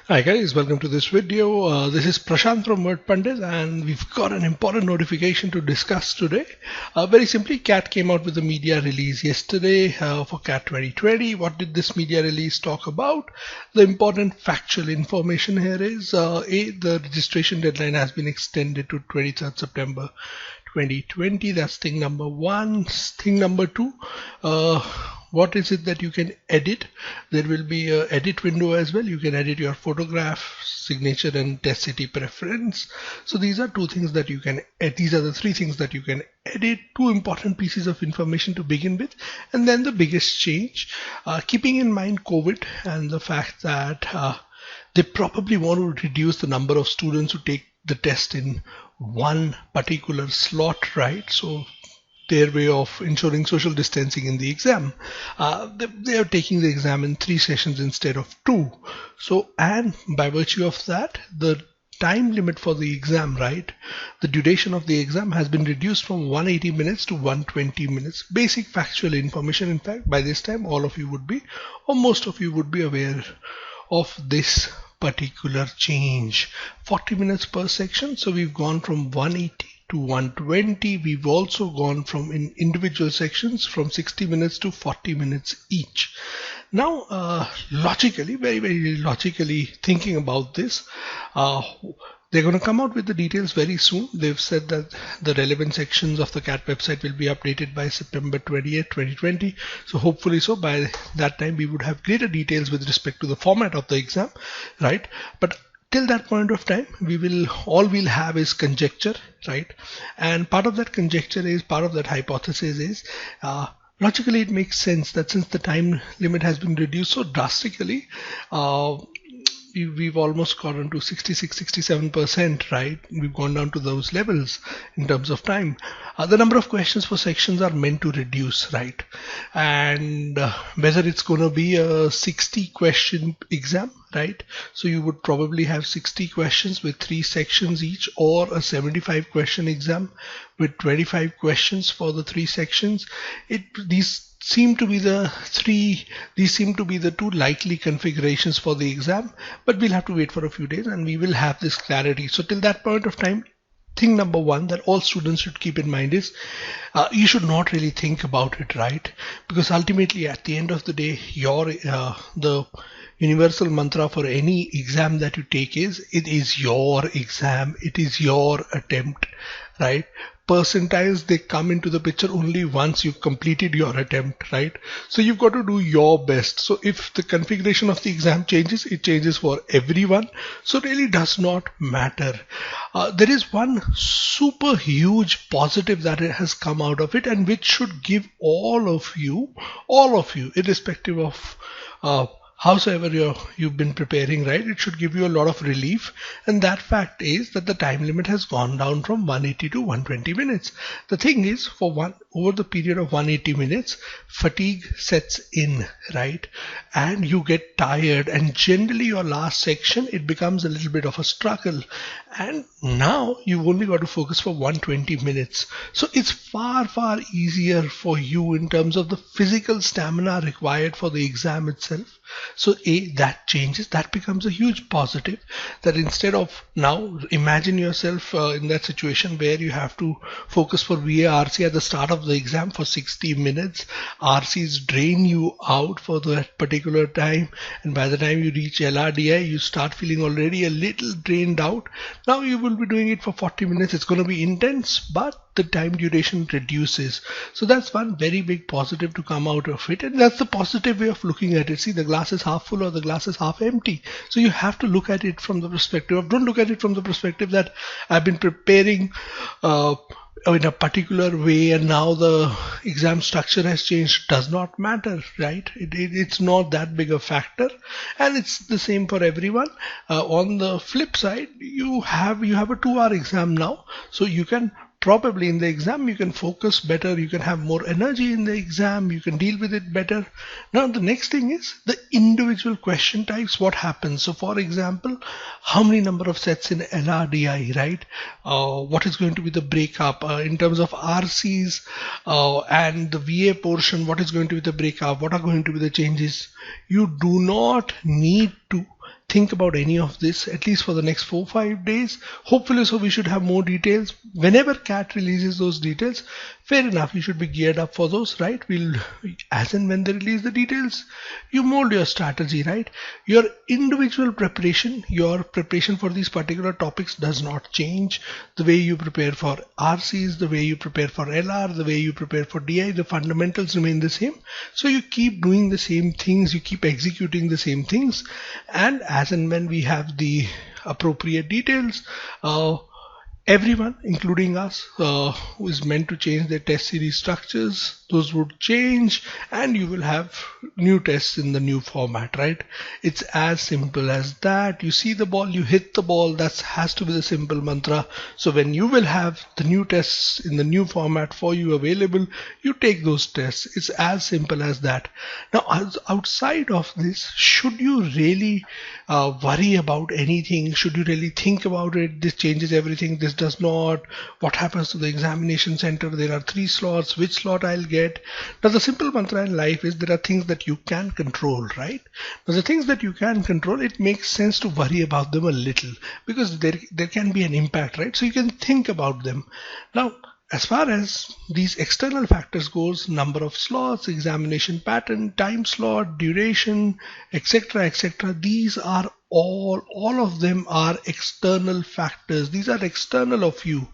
Hi guys, welcome to this video. This is Prashant from Wordpandit, and we've got an important notification to discuss today. Very simply, CAT came out with a media release yesterday for CAT 2020. What did this media release talk about? The important factual information here is the registration deadline has been extended to 23rd September 2020. That's thing number one. Thing number two, what is it that you can edit? There will be an edit window as well. You can edit your photograph, signature, and test city preference. So these are two things that you can these are the three things that you can edit. Two important pieces of information to begin with, and then the biggest change, keeping in mind COVID and the fact that they probably want to reduce the number of students who take the test in one particular slot, right? So their way of ensuring social distancing in the exam. They are taking the exam in 3 sessions instead of 2. So, and by virtue of that, the time limit for the exam, right? The duration of the exam has been reduced from 180 minutes to 120 minutes. Basic factual information. In fact, by this time, all of you would be, or most of you would be aware of this particular change. 40 minutes per section. So we've gone from 180 to 120. We've also gone from in individual sections from 60 minutes to 40 minutes each. Now, logically, very logically thinking about this, they're going to come out with the details very soon. They've said that the relevant sections of the CAT website will be updated by September 20th, 2020. So hopefully by that time we would have greater details with respect to the format of the exam, right? But till that point of time, all we'll have is conjecture, right? And part of that conjecture is, part of that hypothesis is, logically it makes sense that since the time limit has been reduced so drastically, we've almost gotten to 66-67%, right? We've gone down to those levels in terms of time. The number of questions for sections are meant to reduce, right? And whether it's going to be a 60 question exam, right? So you would probably have 60 questions with 3 sections each, or a 75 question exam with 25 questions for the 3 sections. These seem to be the two likely configurations for the exam, but we'll have to wait for a few days and we will have this clarity. So till that point of time, thing number one that all students should keep in mind is you should not really think about it, right? Because ultimately at the end of the day, the universal mantra for any exam that you take is, it is your exam, it is your attempt, right? Percentiles, they come into the picture only once you've completed your attempt, right? So you've got to do your best. So if the configuration of the exam changes, it changes for everyone. So it really does not matter. There is one super huge positive that has come out of it, and which should give all of you, irrespective of howsoever you've been preparing, right? It should give you a lot of relief, and that fact is that the time limit has gone down from 180 to 120 minutes. The thing is, over the period of 180 minutes, fatigue sets in, right? And you get tired, and generally your last section, it becomes a little bit of a struggle. And now you've only got to focus for 120 minutes. So it's far easier for you in terms of the physical stamina required for the exam itself. So that changes. That becomes a huge positive, that instead of now, imagine yourself in that situation where you have to focus for VARC at the start of the exam for 60 minutes. RCs drain you out for that particular time, and by the time you reach LRDI, you start feeling already a little drained out. Now you will be doing it for 40 minutes. It's going to be intense, but the time duration reduces. So that's one very big positive to come out of it, and that's the positive way of looking at it. See, the glass is half full or the glass is half empty. So you have to look at it from the perspective of, don't look at it from the perspective that I've been preparing in a particular way and now the exam structure has changed. Does not matter, right? It's not that big a factor, and it's the same for everyone. On the flip side, you have a 2-hour exam now, so you can probably in the exam you can focus better, you can have more energy in the exam, you can deal with it better. Now the next thing is the individual question types, what happens. So for example, how many number of sets in LRDI, right? What is going to be the breakup in terms of RCs and the VA portion, what is going to be the breakup, what are going to be the changes. You do not need to think about any of this at least for the next 4-5 days. Hopefully, so we should have more details whenever CAT releases those details. Fair enough, you should be geared up for those, right? We'll, as and when they release the details, you mold your strategy, right? Your individual preparation, your preparation for these particular topics does not change. The way you prepare for RCs, the way you prepare for LR, the way you prepare for DI, the fundamentals remain the same. So you keep doing the same things, you keep executing the same things, and as and when we have the appropriate details, everyone, including us, who is meant to change their test series structures, those would change, and you will have new tests in the new format, right? It's as simple as that. You see the ball, you hit the ball. That has to be the simple mantra. So when you will have the new tests in the new format for you available, you take those tests. It's as simple as that. Now, outside of this, should you really worry about anything? Should you really think about it? This changes everything, this does not. What happens to the examination center? There are 3 slots. Which slot I'll get? Now, the simple mantra in life is there are things that you can control, right? Now, the things that you can control, it makes sense to worry about them a little because there can be an impact, right? So you can think about them. Now, as far as these external factors goes, number of slots, examination pattern, time slot, duration, etc., etc., these are all of them are external factors. These are external of you,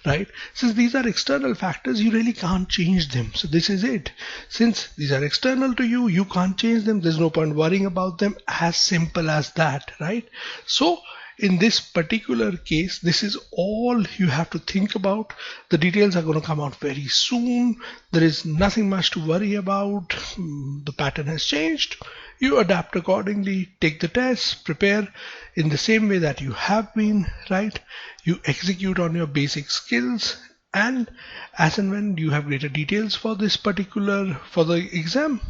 right? Since these are external factors, you really can't change them. So this is it. Since these are external to you, you can't change them. There's no point worrying about them. As simple as that, right? So in this particular case, this is all you have to think about. The details are going to come out very soon. There is nothing much to worry about. The pattern has changed. You adapt accordingly, take the tests, prepare in the same way that you have been, right? You execute on your basic skills, and as and when you have greater details for this particular, for the exam,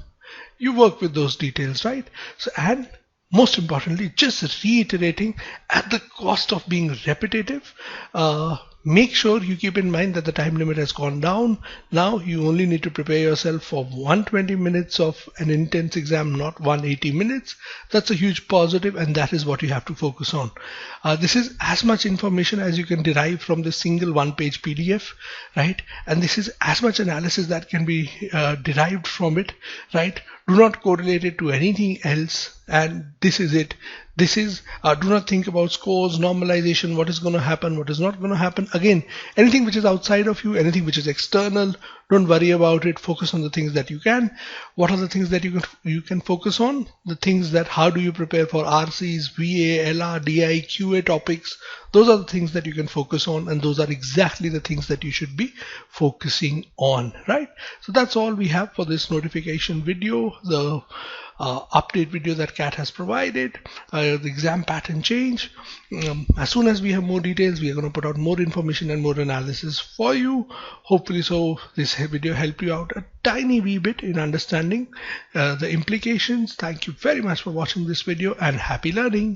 you work with those details, right? So, and most importantly, just reiterating at the cost of being repetitive, make sure you keep in mind that the time limit has gone down. Now you only need to prepare yourself for 120 minutes of an intense exam, not 180 minutes. That's a huge positive, and that is what you have to focus on. This is as much information as you can derive from this single 1-page PDF, right? And this is as much analysis that can be derived from it, right? Do not correlate it to anything else, and this is it. This is, do not think about scores, normalization, what is going to happen, what is not going to happen. Again, anything which is outside of you, anything which is external, don't worry about it. Focus on the things that you can. What are the things that you can focus on? The things that, how do you prepare for RCs, VA, LR, DI, QA topics? Those are the things that you can focus on, and those are exactly the things that you should be focusing on, right? So that's all we have for this notification video, the update video that CAT has provided, the exam pattern change. As soon as we have more details, we are going to put out more information and more analysis for you. Hopefully, so this video helped you out a tiny wee bit in understanding the implications. Thank you very much for watching this video, and happy learning.